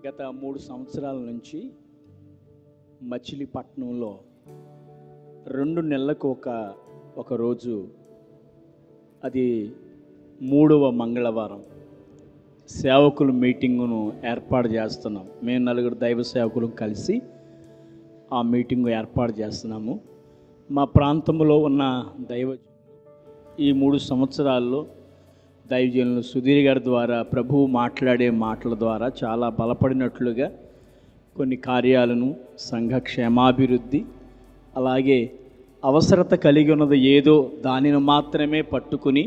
గత 3 సంవత్సరాల నుంచి మచిలీపట్నంలో 2 నెలలకు ఒక రోజు, అది 3వ మంగళవారం సేవకుల మీటింగును ఏర్పాటు చేస్తున్నాం. మేము 4 దైవ సేవకులు కలిసి ఆ మీటింగు ఏర్పాటు చేస్తున్నాము. మా ప్రాంతంలో ఉన్న దైవజనులు ఈ 3 సంవత్సరాల్లో దైవజనులు సుధీర్ గారి ద్వారా ప్రభువు మాట్లాడే మాటల ద్వారా చాలా బలపడినట్లుగా కొన్ని కార్యాలను, సంఘ క్షేమాభివృద్ధి, అలాగే అవసరత కలిగి ఉన్నది ఏదో దానిని మాత్రమే పట్టుకుని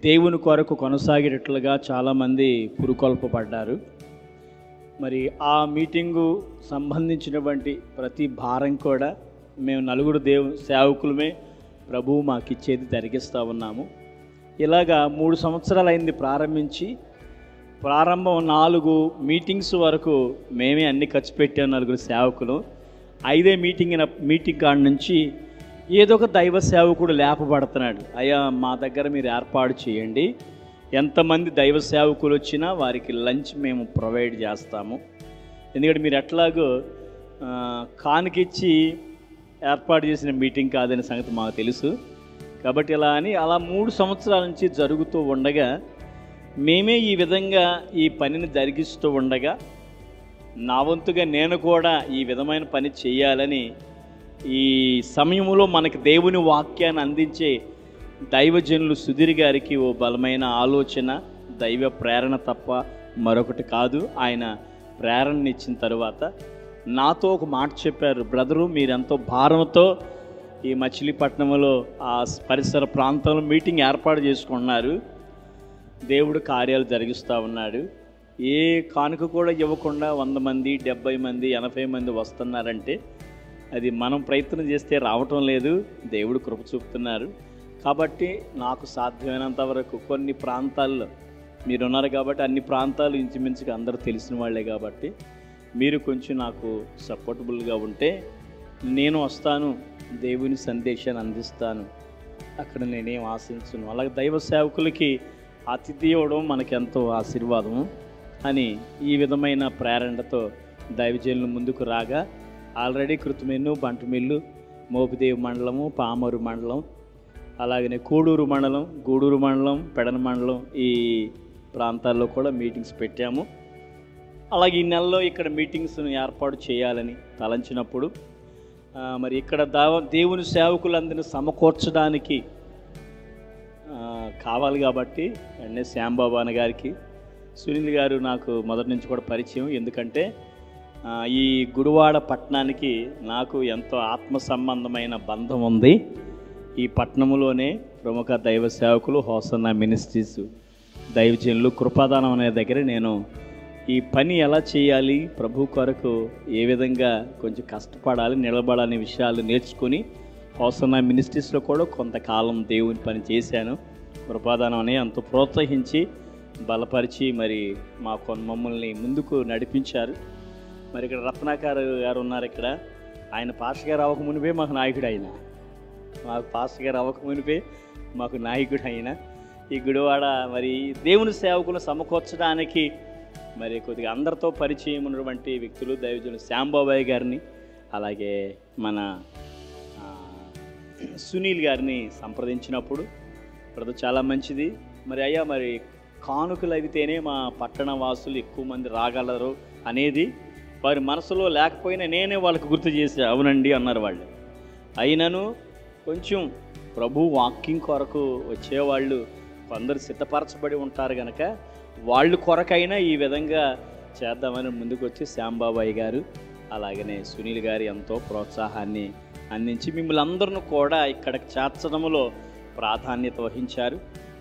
దేవుని కొరకు కొనసాగేటట్లుగా చాలామంది పురుకొల్పబడ్డారు. మరి ఆ మీటింగు సంబంధించినటువంటి ప్రతి భారం కూడా మేము 4 సేవకులమే ప్రభువు మాకిచ్చేది జరిగిస్తూ ఉన్నాము. ఇలాగా 3 సంవత్సరాలు అయింది ప్రారంభించి. ప్రారంభం 4 మీటింగ్స్ వరకు మేమే అన్ని ఖర్చు పెట్టాము, 4 సేవకులు. 5వ మీటింగ్ కాడ నుంచి ఏదో ఒక దైవ సేవకుడు లేపబడుతున్నాడు. అయ్యా, మా దగ్గర మీరు ఏర్పాటు చేయండి, ఎంతమంది దైవ సేవకులు వచ్చినా వారికి లంచ్ మేము ప్రొవైడ్ చేస్తాము. ఎందుకంటే మీరు ఎట్లాగో కానుకిచ్చి ఏర్పాటు చేసిన మీటింగ్ కాదనే సంగతి మాకు తెలుసు. కాబట్టి అలా 3 సంవత్సరాల నుంచి జరుగుతూ ఉండగా మేమే ఈ విధంగా ఈ పనిని జరిగిస్తూ ఉండగా నా వంతుగా నేను కూడా ఈ విధమైన పని చేయాలని, ఈ సమయంలో మనకి దేవుని వాక్యాన్ని అందించే దైవజనులు సుధీర్ గారికి ఓ బలమైన ఆలోచన, దైవ ప్రేరణ తప్ప మరొకటి కాదు. ఆయన ప్రేరణ ఇచ్చిన తర్వాత నాతో ఒక మాట చెప్పారు. బ్రదరు, మీరెంతో భారంతో ఈ మచిలీపట్నంలో ఆ పరిసర ప్రాంతంలో మీటింగ్ ఏర్పాటు చేసుకున్నారు, దేవుడు కార్యాలు జరిగిస్తూ ఉన్నాడు. ఏ కానుక కూడా ఇవ్వకుండా 100 మంది, 70 మంది, 80 మంది వస్తున్నారంటే అది మనం ప్రయత్నం చేస్తే రావటం లేదు, దేవుడు కృప చూపుతున్నారు. కాబట్టి నాకు సాధ్యమైనంత వరకు కొన్ని ప్రాంతాల్లో మీరున్నారు కాబట్టి, అన్ని ప్రాంతాలు ఇంచుమించుగా అందరూ తెలిసిన వాళ్ళే కాబట్టి మీరు కొంచెం నాకు సపోర్టబుల్గా ఉంటే నేను వస్తాను, దేవుని సందేశాన్ని అందిస్తాను, అక్కడ నేనేం ఆశించను. అలాగే దైవ సేవకులకి అతిథి ఇవ్వడం మనకెంతో ఆశీర్వాదము అని ఈ విధమైన ప్రేరణతో దైవజనులు ముందుకు రాగా ఆల్రెడీ కృతమెన్ను, బంటుమిల్లు, మోపిదేవి మండలము, పామరు మండలం, అలాగనే కోడూరు మండలం, గూడూరు మండలం, పెడన మండలం, ఈ ప్రాంతాల్లో కూడా మీటింగ్స్ పెట్టాము. అలాగే ఈ నెలలో ఇక్కడ మీటింగ్స్ను ఏర్పాటు చేయాలని తలంచినప్పుడు మరి ఇక్కడ దేవుని సేవకులందరినీ సమకూర్చడానికి కావాలి కాబట్టి అన్నీ శ్యాంబాబు అన్న గారికి, సునీల్ గారు నాకు మొదటి నుంచి కూడా పరిచయం. ఎందుకంటే ఈ గుడివాడ పట్టణానికి నాకు ఎంతో ఆత్మ సంబంధమైన బంధం ఉంది. ఈ పట్టణంలోనే ప్రముఖ దైవ సేవకులు హోసన్న మినిస్ట్రీస్ దైవజనులు కృపాదానం అనే దగ్గర నేను ఈ పని ఎలా చేయాలి, ప్రభు కొరకు ఏ విధంగా కొంచెం కష్టపడాలి, నిలబడాలనే విషయాలు నేర్చుకుని హోసన్న మినిస్ట్రీస్లో కూడా కొంతకాలం దేవుని పని చేశాను. కృపాదానం అని ఎంతో ప్రోత్సహించి బలపరిచి మరి మమ్మల్ని ముందుకు నడిపించారు. మరి ఇక్కడ రత్నాకర్ గారు ఉన్నారు. ఇక్కడ ఆయన పాస్టర్ గారు అవ్వక మునిపే మాకు నాయకుడు అయిన, మాకు పాస్టర్ గారు అవ్వక మునిపే మాకు నాయకుడు అయిన ఈ గుడివాడ మరి దేవుని సేవకులను సమకూర్చడానికి మరి కొద్దిగా అందరితో పరిచయం ఉన్నటువంటి వ్యక్తులు దైవజనులు శ్యాంబాబాయ్ గారిని, అలాగే మన సునీల్ గారిని సంప్రదించినప్పుడు ప్రతి చాలా మంచిది. మరి అయ్యా, మరి కానుకలు అయితేనే మా పట్టణ వాసులు ఎక్కువ మంది రాగలరు అనేది వారి మనసులో లేకపోయినా నేనే వాళ్ళకి గుర్తు చేశా. అవునండి అన్నారు వాళ్ళు. అయినను కొంచెం ప్రభు వాకింగ్ కొరకు వచ్చేవాళ్ళు కొందరు సిద్ధపరచబడి ఉంటారు కనుక వాళ్ళు కొరకైనా ఈ విధంగా చేద్దామని ముందుకు వచ్చి శ్యాంబాబాయ్ గారు అలాగనే సునీల్ గారు ఎంతో ప్రోత్సాహాన్ని అందించి మిమ్మల్ని అందరిని కూడా ఇక్కడికి చేర్చడంలో ప్రాధాన్యత వహించారు.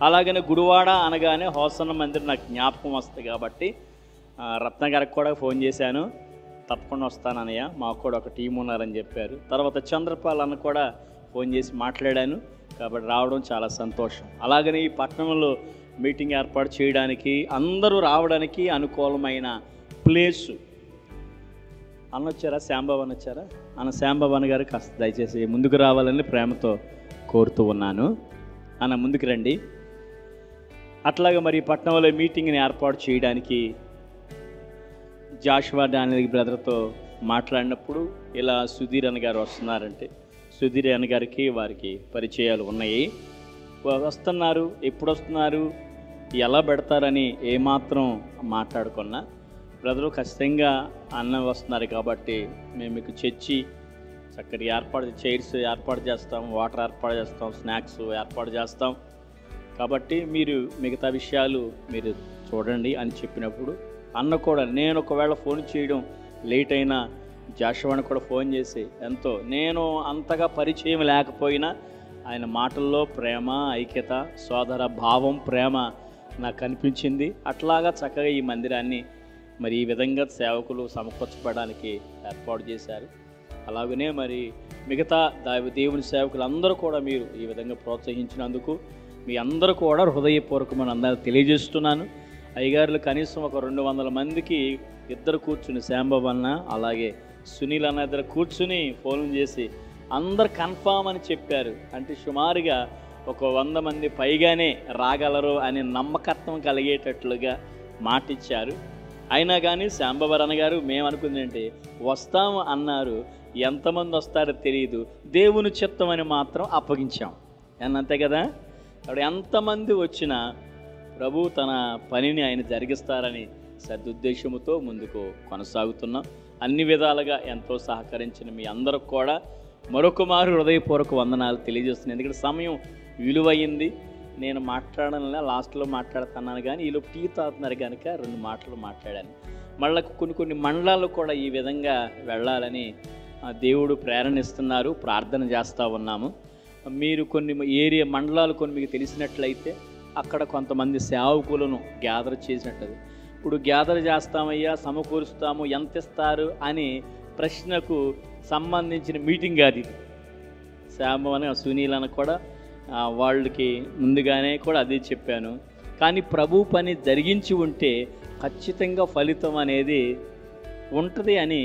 అలాగనే గుడివాడ అనగానే హోసన్న మందిరం నాకు జ్ఞాపకం వస్తుంది కాబట్టి రత్న గారికి కూడా ఫోన్ చేశాను, తప్పకుండా వస్తానన్నయ్య, మాకు కూడా ఒక టీం ఉన్నారని చెప్పారు. తర్వాత చంద్రపాల్ అన్న కూడా ఫోన్ చేసి మాట్లాడాను కాబట్టి రావడం చాలా సంతోషం. అలాగనే ఈ పట్టణంలో మీటింగ్ ఏర్పాటు చేయడానికి, అందరూ రావడానికి అనుకూలమైన ప్లేసు. అన్నొచ్చారా? శ్యాంబాబు అన్న వచ్చారా? అన్న శ్యాంబాబు అన్న గారు కాస్త దయచేసి ముందుకు రావాలని ప్రేమతో కోరుతూ ఉన్నాను. అన్న ముందుకు రండి. అట్లాగే మరి పట్టణంలో మీటింగ్ని ఏర్పాటు చేయడానికి జాషువా డానియల్ బ్రదర్తో మాట్లాడినప్పుడు ఇలా సుధీర్ అన్న గారు వస్తున్నారంటే, సుధీర్ అన్న గారికి వారికి పరిచయాలు ఉన్నాయి. వస్తున్నారు, ఎప్పుడు వస్తున్నారు, ఎలా పెడతారని ఏమాత్రం మాట్లాడుకున్నా, బ్రదరు ఖచ్చితంగా అన్న వస్తున్నారు కాబట్టి మేము మీకు చర్చి చక్కటి చైర్స్ ఏర్పాటు చేస్తాం, వాటర్ ఏర్పాటు చేస్తాం, స్నాక్స్ ఏర్పాటు చేస్తాం, కాబట్టి మీరు మిగతా విషయాలు మీరు చూడండి అని చెప్పినప్పుడు అన్న కూడా నేను ఒకవేళ ఫోన్ చేయడం లేట్ అయినా జాషువాని కూడా ఫోన్ చేసి నేను అంతగా పరిచయం లేకపోయినా ఆయన మాటల్లో ప్రేమ, ఐక్యత, సోదర భావం, ప్రేమ నాకు కనిపించింది. అట్లాగా చక్కగా ఈ మందిరాన్ని మరి ఈ విధంగా సేవకులు సమకూర్చబడడానికి ఏర్పాటు చేశారు. అలాగనే మరి మిగతా దేవుని సేవకులు అందరూ కూడా మీరు ఈ విధంగా ప్రోత్సహించినందుకు మీ అందరూ కూడా హృదయపూర్వకమని అందరూ తెలియజేస్తున్నాను. అయ్యగారులు కనీసం ఒక 200 మందికి ఇద్దరు కూర్చుని, శ్యాంబాబు అన్న అలాగే సునీల్ అన్న ఇద్దరు కూర్చుని ఫోన్ చేసి అందరు కన్ఫామ్ అని చెప్పారు. అంటే సుమారుగా ఒక 100 మంది పైగానే రాగలరు అని నమ్మకత్వం కలిగేటట్లుగా మాటిచ్చారు. అయినా కానీ శ్యాంబాబు అన్న గారు మేము అనుకుంది ఏంటి, వస్తాము అన్నారు, ఎంతమంది వస్తారో తెలియదు, దేవుని చిత్తం అని మాత్రం అప్పగించాం అంతే కదా. అప్పుడు ఎంతమంది వచ్చినా ప్రభు తన పనిని ఆయన జరిగిస్తారని సదుద్దేశంతో ముందుకు కొనసాగుతున్నాం. అన్ని విధాలుగా ఎంతో సహకరించిన మీ అందరికి కూడా మరొక మారు హృదయపూర్వక వందనాలు తెలియజేస్తున్నాను. ఎందుకంటే సమయం విలువైంది. నేను మాట్లాడాలని లాస్ట్లో మాట్లాడుతున్నాను, కానీ వీళ్ళు టీ తాగుతున్నారు కనుక 2 మాటలు మాట్లాడాను. మళ్ళీ కొన్ని మండలాలు కూడా ఈ విధంగా వెళ్ళాలని దేవుడు ప్రేరణిస్తున్నారు, ప్రార్థన చేస్తూ ఉన్నాము. మీరు కొన్ని మండలాలు మీకు తెలిసినట్లయితే అక్కడ కొంతమంది సేవకులను గ్యాదర్ చేసినట్టు, ఇప్పుడు గ్యాదర్ చేస్తామయ్యా, సమకూరుస్తాము, ఎంత ఇస్తారు అని ప్రశ్నకు సంబంధించిన మీటింగ్ అది. శ్యామ అని సునీల్ అని కూడా వాళ్ళకి ముందుగానే కూడా అదే చెప్పాను. కానీ ప్రభు పని జరిగించి ఉంటే ఖచ్చితంగా ఫలితం అనేది ఉంటుంది అని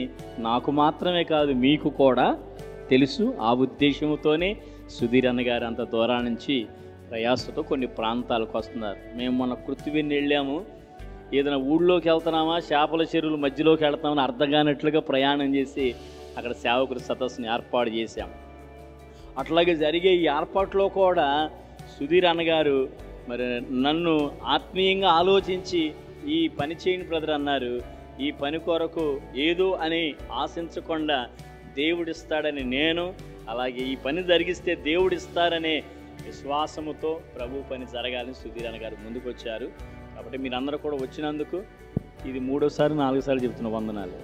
నాకు మాత్రమే కాదు మీకు కూడా తెలుసు. ఆ ఉద్దేశంతోనే సుధీర్ అన్న గారు అంత దూరం నుంచి ప్రయాసతో కొన్ని ప్రాంతాలకు వస్తున్నారు. మేము మొన్న కృత్తివెన్ని వెళ్ళాము, ఏదైనా ఊళ్ళోకి వెళ్తున్నామా, చేపల చెరువుల మధ్యలోకి వెళ్తామని అర్థం కానట్లుగా ప్రయాణం చేసి అక్కడ సేవకుల సదస్సుని ఏర్పాటు చేశాం. అట్లాగే జరిగే ఈ ఏర్పాట్లో కూడా సుధీర్ అన్నగారు మరి నన్ను ఆత్మీయంగా ఆలోచించి ఈ పని చేయని బ్రదర్ అన్నారు, ఈ పని కొరకు ఏదో అని ఆశించకుండా దేవుడిస్తాడని నేను, అలాగే ఈ పని జరిగిస్తే దేవుడిస్తారనే విశ్వాసముతో ప్రభు పని జరగాలని సుధీర్ అన్నగారు ముందుకు వచ్చారు. కాబట్టి మీరందరూ కూడా వచ్చినందుకు ఇది 3వ సారి 4వ సారి చెప్తున్న వందనాలు.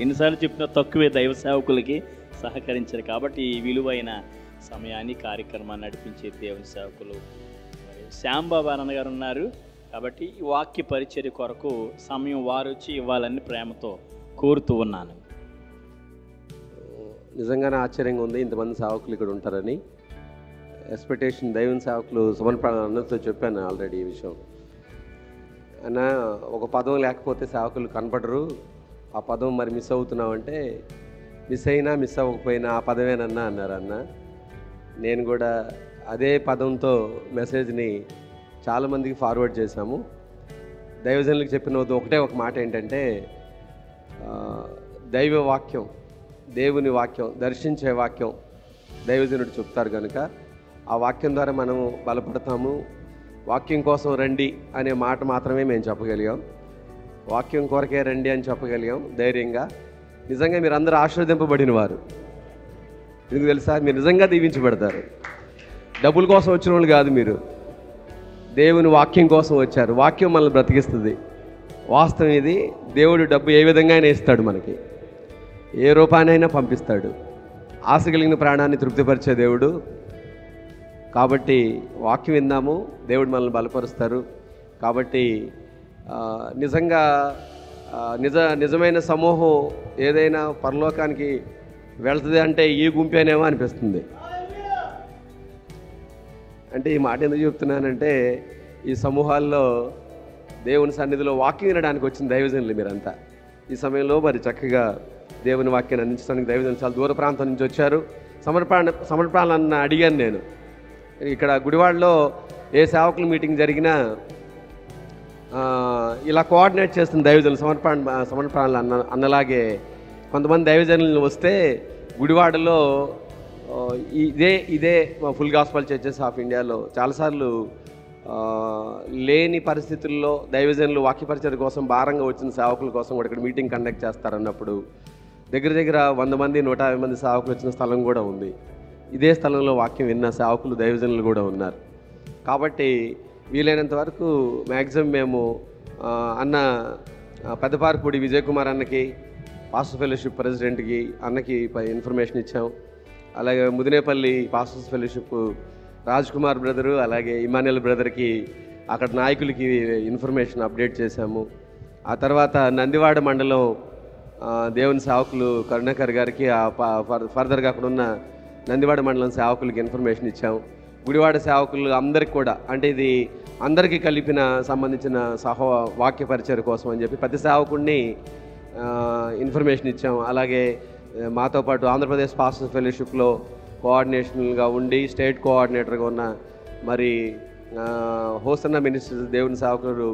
ఎన్నిసార్లు చెప్పినా తక్కువే దైవ సేవకులకి సహకరించారు. కాబట్టి ఈ విలువైన సమయాన్ని కార్యక్రమాన్ని నడిపించే దేవుని సేవకులు శ్యాంబాబు అన్న గారు ఉన్నారు. కాబట్టి ఈ వాక్య పరిచర్య కొరకు సమయం వారు వచ్చి ఇవ్వాలని ప్రేమతో కోరుతూ ఉన్నాను. నిజంగానే ఆశ్చర్యంగా ఉంది ఇంతమంది సేవకులు ఇక్కడ ఉంటారని. ఎక్స్పెక్టేషన్ దైవం సేవకులు అన్నతో చెప్పాను ఆల్రెడీ ఈ విషయం. అన్న ఒక పదం లేకపోతే సేవకులు కనపడరు, ఆ పదం మరి మిస్ అవుతున్నామంటే మిస్ అయినా మిస్ అవ్వకపోయినా ఆ పదమేనన్నా అన్నారు అన్న. నేను కూడా అదే పదంతో మెసేజ్ని చాలామందికి ఫార్వర్డ్ చేశాము. దైవజనులకు చెప్పిన ఒక మాట ఏంటంటే, దైవ వాక్యం, దేవుని వాక్యం, దర్శించే వాక్యం దైవజనుడు చెప్తారు కనుక ఆ వాక్యం ద్వారా మనము బలపడతాము. వాక్యం కోసం రండి అనే మాట మాత్రమే మేము చెప్పగలిగాం. వాక్యం కొరకే రండి అని చెప్పగలిగాం ధైర్యంగా. నిజంగా మీరు అందరూ ఆశీర్వదింపబడిన వారు. మీకు తెలుసా, మీరు నిజంగా దీవించబడతారు. డబ్బుల కోసం వచ్చిన వాళ్ళు కాదు, మీరు దేవుని వాక్యం కోసం వచ్చారు. వాక్యం మనల్ని బ్రతికిస్తుంది. వాస్తవం ఇది. దేవుడు డబ్బు ఏ విధంగా అయినా ఇస్తాడు, మనకి ఏ రూపానైనా పంపిస్తాడు. ఆశ కలిగిన ప్రాణాన్ని తృప్తిపరిచే దేవుడు. కాబట్టి వాక్యం విందాము, దేవుడు మనల్ని బలపరుస్తారు. కాబట్టి నిజంగా నిజమైన సమూహం ఏదైనా పరలోకానికి వెళ్తుంది అంటే ఈ గుంపేనేమో అనిపిస్తుంది. అంటే ఈ మాట ఎందుకు చెప్తున్నానంటే, ఈ సమూహాల్లో దేవుని సన్నిధిలో వాక్యం వినడానికి వచ్చిన దైవజనులు మీరంతా. ఈ సమయంలో మరి చక్కగా దేవుని వాక్యాన్ని అందించడానికి దైవజనులు చాలా దూర ప్రాంతం నుంచి వచ్చారు. సమర్పణాలన్న అడిగాను నేను. ఇక్కడ గుడివాడలో ఏ సేవకుల మీటింగ్ జరిగినా ఇలా కోఆర్డినేట్ చేస్తున్న దైవజనులు సమర్పణలు అన్నలాగే కొంతమంది దైవజనులు వస్తే గుడివాడలో ఇదే ఫుల్ గాస్పల్ చర్చెస్ ఆఫ్ ఇండియాలో చాలాసార్లు లేని పరిస్థితుల్లో దైవజనులు వాక్యపరిచర్య కోసం భారంగా వచ్చిన సేవకుల కోసం కూడా ఇక్కడ మీటింగ్ కండక్ట్ చేస్తారన్నప్పుడు దగ్గర 100 మంది 150 మంది సేవకులు వచ్చిన స్థలం కూడా ఉంది. ఇదే స్థలంలో వాక్యం విన్న సేవకులు దైవజనులు కూడా ఉన్నారు. కాబట్టి వీలైనంత వరకు మ్యాక్సిమం మేము అన్న పెద్దపారపూడి విజయ్ కుమార్ అన్నకి, పాస్టర్స్ ఫెలోషిప్ ప్రెసిడెంట్కి అన్నకి ఇన్ఫర్మేషన్ ఇచ్చాం. అలాగే Mudinepalli pastors fellowship Raj Kumar brother, అలాగే ఇమాన్యుయల్ బ్రదర్కి అక్కడ నాయకులకి ఇన్ఫర్మేషన్ అప్డేట్ చేశాము. ఆ తర్వాత నందివాడ మండలం దేవుని సేవకులు కరుణాకర్ గారికి ఫర్దర్గా అక్కడ ఉన్న నందివాడ మండలం సేవకులకి ఇన్ఫర్మేషన్ ఇచ్చాము. గుడివాడ సేవకులు అందరికి కూడా, అంటే ఇది అందరికీ కలిపిన సంబంధించిన వాక్య పరిచయం కోసం అని చెప్పి ప్రతి సేవకుడిని ఇన్ఫర్మేషన్ ఇచ్చాము. అలాగే మాతో పాటు ఆంధ్రప్రదేశ్ పాస్టర్స్ ఫెలోషిప్లో కోఆర్డినేషన్గా ఉండి స్టేట్ కోఆర్డినేటర్గా ఉన్న మరి హోసన్న మినిస్టర్స్ దేవుని సేవకులు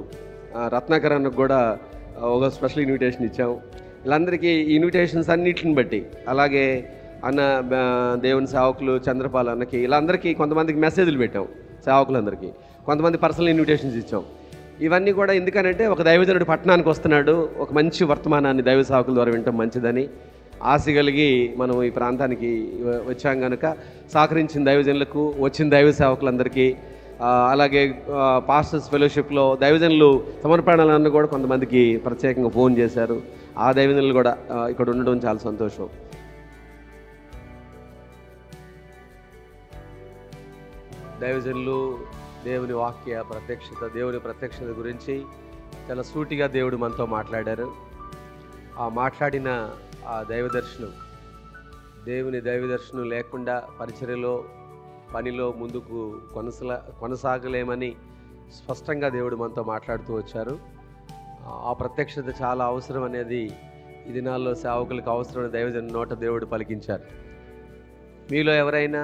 రత్నాకర్ అన్నకు కూడా ఒక స్పెషల్ ఇన్విటేషన్ ఇచ్చాము. వీళ్ళందరికీ ఇన్విటేషన్స్ అన్నిటిని బట్టి, అలాగే అన్న దేవుని సేవకులు చంద్రపాల్ అన్నకి వీళ్ళందరికీ కొంతమందికి మెసేజ్లు పెట్టాం, సేవకులందరికీ కొంతమంది పర్సనల్ ఇన్విటేషన్స్ ఇచ్చాం. ఇవన్నీ కూడా ఎందుకనంటే ఒక దైవజనుడు పట్టణానికి వస్తున్నాడు, ఒక మంచి వర్తమానాన్ని దైవ సేవకుల ద్వారా వినటం మంచిదని ఆశ కలిగి మనం ఈ ప్రాంతానికి వచ్చాం కనుక సహకరించిన దైవజనులకు, వచ్చిన దైవ సేవకులందరికీ, అలాగే పాస్టర్స్ ఫెలోషిప్లో దైవజనులు సమర్పణలను కూడా కొంతమందికి ప్రత్యేకంగా ఫోన్ చేశారు. ఆ దైవజనులు కూడా ఇక్కడ ఉండడం చాలా సంతోషం. దైవజనులు దేవుని వాక్య ప్రత్యక్షత, దేవుని ప్రత్యక్షత గురించి చాలా సూటిగా దేవుడు మనతో మాట్లాడారు. ఆ మాట్లాడిన ఆ దైవదర్శనం, దేవుని దైవదర్శనం లేకుండా పరిచర్యలో పనిలో ముందుకు కొనసాగలేమని స్పష్టంగా దేవుడు మనతో మాట్లాడుతూ వచ్చారు. ఆ ప్రత్యక్షత చాలా అవసరం అనేది ఈ దినాల్లో సేవకులకు అవసరమైన దైవజన నోట దేవుడు పలికించారు. మీలో ఎవరైనా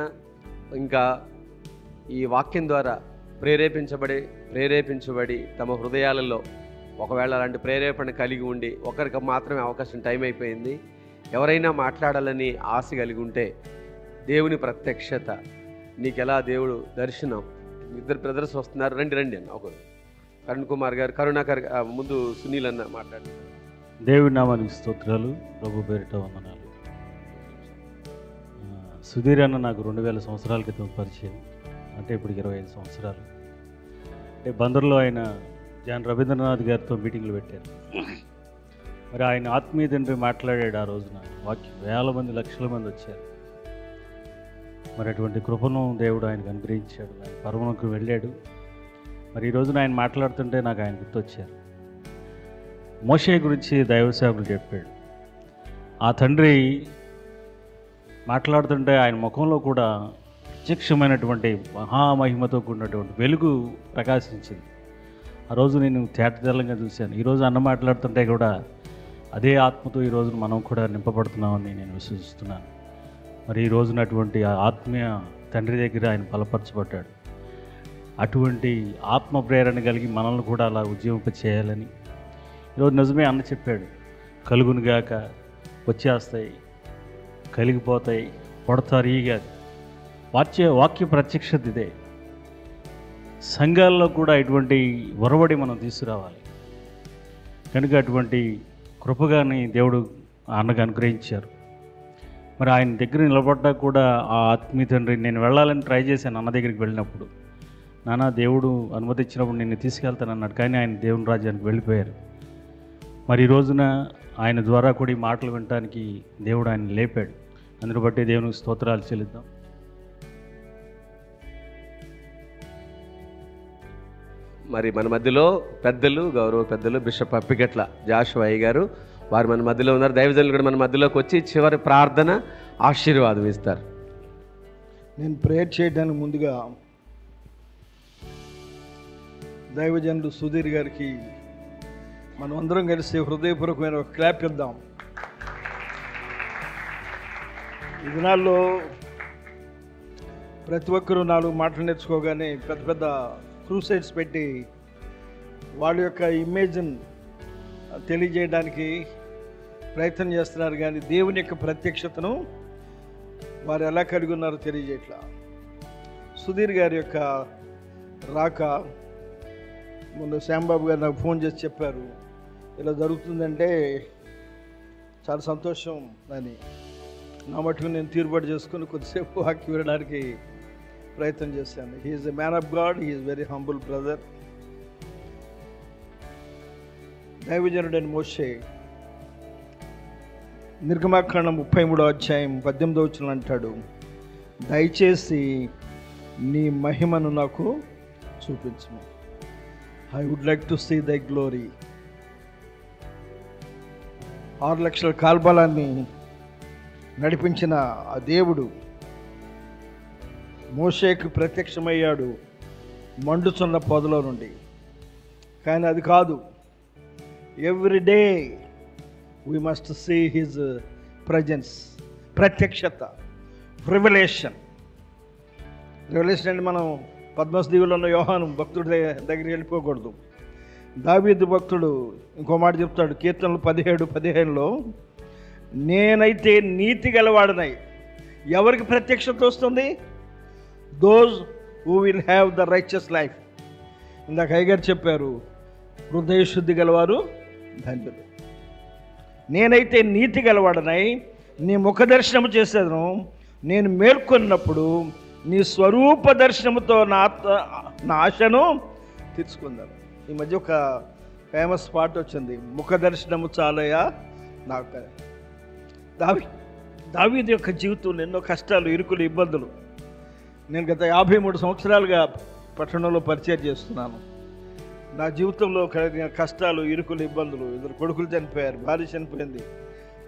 ఇంకా ఈ వాక్యం ద్వారా ప్రేరేపించబడి తమ హృదయాలలో ఒకవేళ అలాంటి ప్రేరేపణ కలిగి ఉండి ఒకరికి మాత్రమే అవకాశం, టైం అయిపోయింది, ఎవరైనా మాట్లాడాలని ఆశ కలిగి ఉంటే దేవుని ప్రత్యక్షత నీకు ఎలా, దేవుడు దర్శనం, ఇద్దరు బ్రదర్స్ వస్తున్నారు, రండి అన్న. ఒకరు కరుణాకర్ ముందు సునీల్ అన్న మాట్లాడుతున్నారు. దేవుడి నామానికి స్తోత్రాలు, ప్రభు పేరిట వందనాలు. సుధీర్ అన్న నాకు 2000 సంవత్సరాల క్రితం పరిచయం, అంటే ఇప్పుడు 25 సంవత్సరాలు. అంటే బందర్లో ఆయన జాన్ రవీంద్రనాథ్ గారితో మీటింగ్లు పెట్టారు. మరి ఆయన ఆత్మీయ తండ్రి మాట్లాడాడు ఆ రోజున, వాక్యం వేల మంది లక్షల మంది వచ్చారు. మరి అటువంటి కృపను దేవుడు ఆయనకు అనుగ్రహించాడు. ఆయన పరమునకు వెళ్ళాడు. మరి ఈ రోజున ఆయన మాట్లాడుతుంటే నాకు ఆయన గుర్తొచ్చారు. మోషే గురించి దైవ సేవకులు చెప్పాడు. ఆ తండ్రి మాట్లాడుతుంటే ఆయన ముఖంలో కూడా ప్రత్యక్షమైనటువంటి మహామహిమతో కూడినటువంటి వెలుగు ప్రకాశించింది. ఆ రోజు నేను తేటతెల్లంగా చూశాను. ఈరోజు అన్న మాట్లాడుతుంటే కూడా అదే ఆత్మతో ఈ రోజున మనం కూడా నింపబడుతున్నామని నేను విశ్వసిస్తున్నాను. మరి ఈ రోజున అటువంటి ఆత్మీయ తండ్రి దగ్గర ఆయన బలపరచబడ్డాడు. అటువంటి ఆత్మ ప్రేరణ కలిగి మనల్ని కూడా అలా ఉద్యమింప చేయాలని ఈరోజు నిజమే అన్న చెప్పాడు. కలుగునుగాక, వచ్చేస్తాయి, కలిగిపోతాయి, కొడతారు, ఈ కాదు వాక్య ప్రత్యక్షత ఇదే. సంఘాల్లో కూడా ఇటువంటి ఒరవడి మనం తీసుకురావాలి కనుక అటువంటి కృపగాని దేవుడు అన్నకు అనుగ్రహించారు. మరి ఆయన దగ్గర నిలబడ్డా కూడా ఆ ఆత్మీయ తండ్రి, నేను వెళ్ళాలని ట్రై చేశాను అన్న దగ్గరికి వెళ్ళినప్పుడు, నాన్న దేవుడు అనుమతించినప్పుడు నిన్ను తీసుకెళ్తాను అన్నాడు. కానీ ఆయన దేవుని రాజ్యానికి వెళ్ళిపోయారు. మరి ఈ రోజున ఆయన ద్వారా కూడా ఈ మాటలు వినటానికి దేవుడు ఆయన లేపాడు. అందును బట్టి దేవునికి స్తోత్రాలు చెల్లిద్దాం. మరి మన మధ్యలో పెద్దలు, గౌరవ పెద్దలు బిషప్ అప్పిగట్ల జాషువా అయ్య గారు, వారు మన మధ్యలో ఉన్నారు. దైవజనులు కూడా మన మధ్యలోకి వచ్చి చివరి ప్రార్థన ఆశీర్వాదం ఇస్తారు. నేను ప్రేయర్ చేయడానికి ముందుగా దైవజనులు సుధీర్ గారికి మనం అందరం కలిసి హృదయపూర్వకమైన ఒక క్లాప్ ఇద్దాం. ఈ దినాల్లో ప్రతి ఒక్కరూ 4 మాటలు నేర్చుకోగానే పెద్ద పెద్ద క్రూసైడ్స్ పెట్టి వాళ్ళ యొక్క ఇమేజ్ని తెలియజేయడానికి ప్రయత్నం చేస్తున్నారు, కానీ దేవుని యొక్క ప్రత్యక్షతను వారు ఎలా కలిగి ఉన్నారో తెలియజేయట్లా. సుధీర్ గారి యొక్క రాక ముందు శ్యాంబాబు గారు నాకు ఫోన్ చేసి చెప్పారు, ఇలా జరుగుతుందంటే చాలా సంతోషం అని. నా మటుకు నేను తీరుబాటు చేసుకుని కొద్దిసేపు వాక్యం వినడానికి ప్రయత్నం చేశాను. He's a man of God, he's very humble brother. దైవజనుడైన మోషే నిర్గమాకాండం 33వ అధ్యాయం 18వ వచనం అంటాడు, దయచేసి నీ మహిమను నాకు చూపించుము. I would like to see thy glory. 6 లక్షల కాల్బలాన్ని నడిపించిన ఆ దేవుడు మోషేకు ప్రత్యక్షమయ్యాడు మండుచున్న పొదలో నుండి. కానీ అది కాదు, every day we must see his presence, ప్రత్యక్షత, రివల్యూషన్. రివల్యూషన్ అంటే మనం పద్మస్ దీవులో ఉన్న యోహాను భక్తుడి దగ్గరికి వెళ్ళిపోకూడదు. దావీదు భక్తుడు ఇంకో మాట చెప్తాడు, కీర్తనలు 17:15లో, నేనైతే నీతి గలవాడనై. ఎవరికి ప్రత్యక్షత వస్తుంది? Those who will have the righteous life. ఇందాక అయ్యగారు చెప్పారు, హృదయ శుద్ధి గలవారు ధన్యులు. నేనైతే నీతి గలవాడనై నీ ముఖ దర్శనము చేసేదను. నేను మేల్కొన్నప్పుడు నీ స్వరూప దర్శనముతో నా ఆశను తీర్చుకుందాను. ఈ మధ్య ఒక ఫేమస్ పాట వచ్చింది, ముఖ దర్శనము చాలయా నాకు. దావీదు యొక్క జీవితంలో ఎన్నో కష్టాలు, ఇరుకులు, ఇబ్బందులు. నేను గత 53 సంవత్సరాలుగా పట్టణంలో పరిచయం చేస్తున్నాను. నా జీవితంలో కలిగిన కష్టాలు, ఇరుకులు, ఇబ్బందులు. 2 కొడుకులు చనిపోయారు, భార్య చనిపోయింది,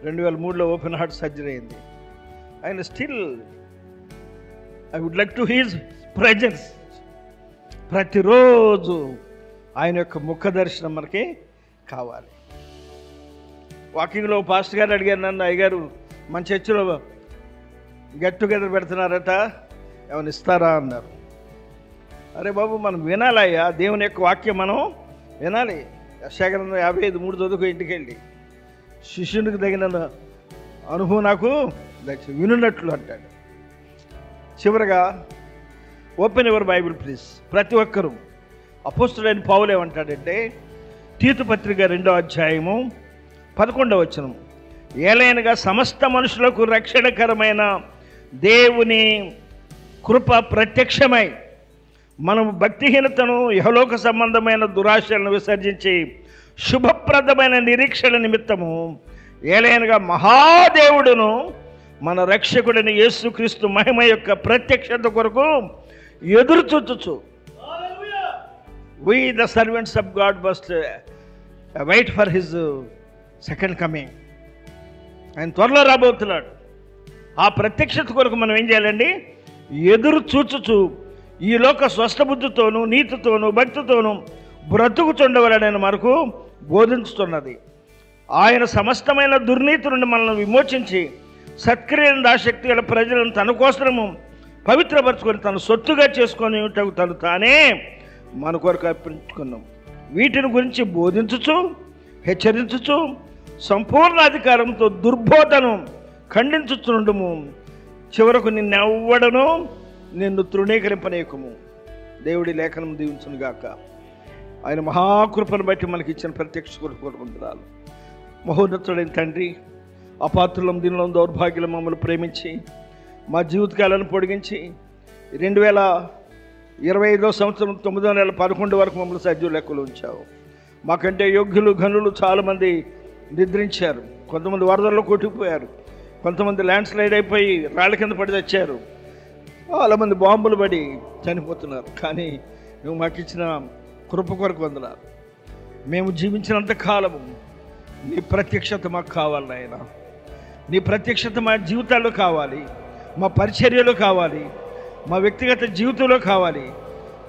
2003లో ఓపెన్ హార్ట్ సర్జరీ అయింది. ఆయన still I would like to his presence. ప్రతిరోజు ఆయన యొక్క ముఖ దర్శనం మనకి కావాలి. వాకింగ్లో పాస్టర్ గారు అడిగారు నన్ను, అయ్యగారు మన చర్చిలో గెట్ టుగెదర్ పెడుతున్నారట, ఏమైనా ఇస్తారా అన్నారు. అరే బాబు, మనం వినాలయ్యా, దేవుని యొక్క వాక్యం మనం వినాలి. యెషయా 55:3 చదువుకో ఇంటికి వెళ్ళి. శిష్యునికి తగిన అనుభవం నాకు వినున్నట్లు అంటాడు. చివరగా ఓపెన్ యువర్ బైబిల్ ప్లీజ్. ప్రతి ఒక్కరూ అపోస్తులైన పౌలు ఏమంటాడంటే, తీతు పత్రిక 2వ అధ్యాయము 11వ వచనం, ఏలైనగా సమస్త మనుషులకు రక్షణకరమైన దేవుని కృప ప్రత్యక్షమై మనము భక్తిహీనతను, యహలోక సంబంధమైన దురాశలను విసర్జించి శుభప్రదమైన నిరీక్షణ నిమిత్తము ఏలైనగా మహాదేవుడును మన రక్షకుడిని యేసుక్రీస్తు మహిమ యొక్క ప్రత్యక్షత కొరకు ఎదురు చూచుచు. We the servants of God must wait for his second coming. ఆయన త్వరలో రాబోతున్నాడు. ఆ ప్రత్యక్షత కొరకు మనం ఏం చేయాలండి? ఎదురు చూచుచు ఈ లోక స్వస్థబుద్ధితోనూ, నీతితోనూ, భక్తితోనూ బ్రతుకుచుండవలనని మనకు బోధించుతున్నది. ఆయన సమస్తమైన దుర్నీతి నుండి మనల్ని విమోచించి సత్క్రియలను, ఆసక్తి గల ప్రజలను తన కోసము పవిత్రపరచుకొని తన సొత్తుగా చేసుకొని తను తానే మన కొరకు అర్పించుకున్నాం. వీటిని గురించి బోధించుచు, హెచ్చరించుచు, సంపూర్ణ అధికారంతో దుర్బోధను ఖండించుచుండుము. చివరకు నిన్నెవ్వడను నిన్ను తృణీకరింపనీయకము. దేవుడి లేఖనం దీవించునుగాక. ఆయన మహాకృపను బట్టి మనకి ఇచ్చిన ప్రత్యక్ష కోరుకుంటున్నాను. మహోన్నతుడైన తండ్రి, అపాత్రులం, దీనిలో దౌర్భాగ్యులు మమ్మల్ని ప్రేమించి మా జీవితకాలను పొడిగించి 2025వ సంవత్సరం 9వ నెల 11 వరకు మమ్మల్ని సజీవ లెక్కలు ఉంచావు. మాకంటే యోగ్యులు, ఘనులు చాలామంది నిద్రించారు. కొంతమంది వరదల్లో కొట్టుకుపోయారు, కొంతమంది ల్యాండ్ స్లైడ్ అయిపోయి రాళ్ళ కింద పడి తెచ్చారు, చాలామంది బాంబులు పడి చనిపోతున్నారు. కానీ నువ్వు మాకు ఇచ్చిన కృప కొరకు వందనాలు. మేము జీవించినంత కాలము నీ ప్రత్యక్షత మాకు కావాలి నాయన. నీ ప్రత్యక్షత మా జీవితాల్లో కావాలి, మా పరిచర్యలో కావాలి, మా వ్యక్తిగత జీవితంలో కావాలి.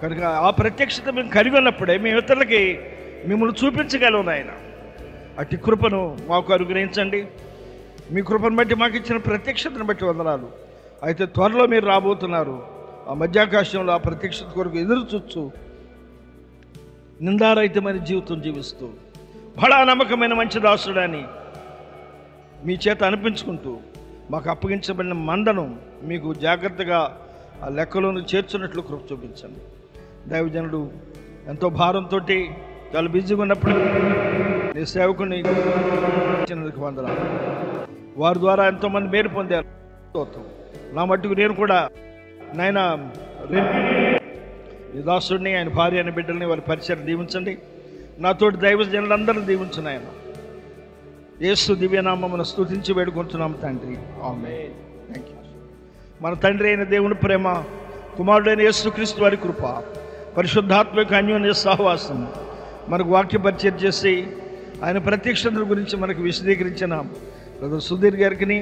కనుక ఆ ప్రత్యక్షత మేము కలిగి ఉన్నప్పుడే మేము ఇతరులకి మిమ్మల్ని చూపించగలవు నాయన. అట్టి కృపను మాకు అనుగ్రహించండి. మీ కృపను బట్టి మాకు ఇచ్చిన ప్రత్యక్షతను బట్టి వందనాలు. అయితే త్వరలో మీరు రాబోతున్నారు. ఆ మధ్యాకాశంలో ఆ ప్రత్యక్షత కొరకు ఎదురు చూచు నిందారహితమైన జీవితం జీవిస్తూ బడా నమ్మకమైన మంచి దాసుడని మీ చేత అనిపించుకుంటూ మాకు అప్పగించబడిన మందను మీకు జాగ్రత్తగా ఆ లెక్కలోను చేర్చున్నట్లు కృప చూపించండి. దైవజనుడు ఎంతో భారంతో చాలా బిజీగా ఉన్నప్పుడు నీ సేవకుని వందనాలు. వారి ద్వారా ఎంతోమంది మేలు పొందారు. నా మట్టుకు నేను కూడా నాయన ఈ దాసుడిని, ఆయన భార్య అయిన బిడ్డల్ని, వారి పరిచయం దీవించండి. నాతోటి దైవజనులందరినీ దీవించండి. ఆయన యేసు దివ్యనామమును స్తుతించి వేడుకుంటున్నాం తండ్రి. ఆమేన్. Thank you. మన తండ్రి అయిన దేవుని ప్రేమ, కుమారుడైన యేసుక్రీస్తు వారి కృప, పరిశుద్ధాత్మక అన్యోన్య సహవాసం మనకు వాక్య పరిచయం చేసి ఆయన ప్రత్యక్షతల గురించి మనకు విశదీకరించిన బ్రదర్ సుధీర్ గారికి,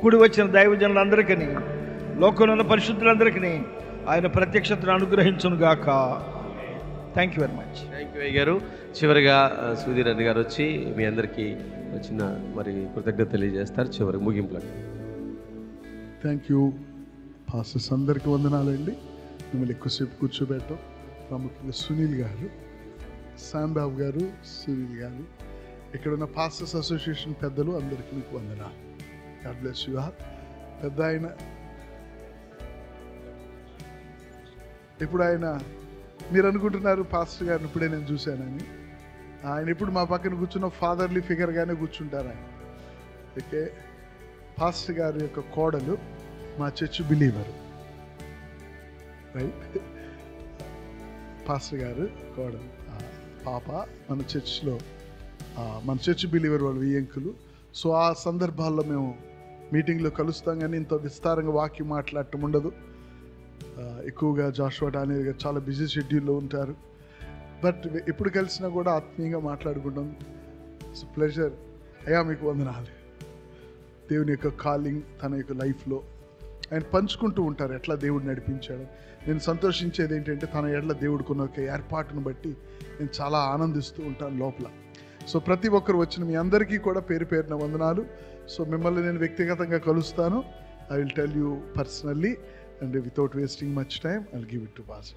కూడి వచ్చిన దైవజనులందరికీ, లోకంలో ఉన్న పరిశుద్ధులందరికీ ఆయన ప్రత్యక్షతను అనుగ్రహించును గాక. Thank you very much. Thank you అయ్య గారు. చివరిగా సుధీర్ అన్న గారు వచ్చి మీ అందరికీ చిన్న మరి కృతజ్ఞత తెలియజేస్తారు. చివరి ముగింపులో. థ్యాంక్ యూ పాస్టర్స్ అందరికీ వందనాలండి. మిమ్మల్ని ఎక్కువసేపు కూర్చోబెట్టాం. ప్రాముఖ్యంగా సునీల్ గారు, శాంబాబు గారు, సునీల్ గారు, ఇక్కడ ఉన్న పాస్టర్స్ అసోసియేషన్ పెద్దలు అందరికీ మీకు వందనాలు. God bless you all. పెద్ద ఆయన ఇప్పుడు మీరు అనుకుంటున్నారు పాస్టర్ గారిని ఇప్పుడే నేను చూశానని. ఆయన ఇప్పుడు మా పక్కన కూర్చున్న ఫాదర్లీ ఫిగర్గానే కూర్చుంటారు ఆయన. ఓకే, పాస్టర్ గారి యొక్క కోడలు మా చర్చ్ బిలీవరు, రైట్? పాస్టర్ గారు కోడలు పాప మన చర్చ్లో, మన చర్చ్ బిలీవర్ వాళ్ళు వియ్యంకులు. సో ఆ సందర్భాల్లో మేము మీటింగ్లో కలుస్తాం, కానీ ఇంత విస్తారంగా వాక్యం మాట్లాడటం ఉండదు. ఎక్కువగా జాషువా డానియల్ గారు చాలా బిజీ షెడ్యూల్లో ఉంటారు. బట్ ఎప్పుడు కలిసినా కూడా ఆత్మీయంగా మాట్లాడుకుంటాం. It's pleasure. అయ్యా మీకు వందనాలు. దేవుని యొక్క కాలింగ్ తన యొక్క లైఫ్లో ఆయన పంచుకుంటూ ఉంటారు, ఎట్లా దేవుడు నడిపించాడు. నేను సంతోషించేది ఏంటంటే తన ఎడ్ల దేవుడికున్న ఒక ఏర్పాటును బట్టి నేను చాలా ఆనందిస్తూ ఉంటాను లోపల. సో ప్రతి ఒక్కరు వచ్చిన మీ అందరికీ కూడా పేరు పేరున వందనాలు. సో మిమ్మల్ని నేను వ్యక్తిగతంగా కలుస్తాను. I will tell you personally, and without wasting much time, I'll give it to Pastor.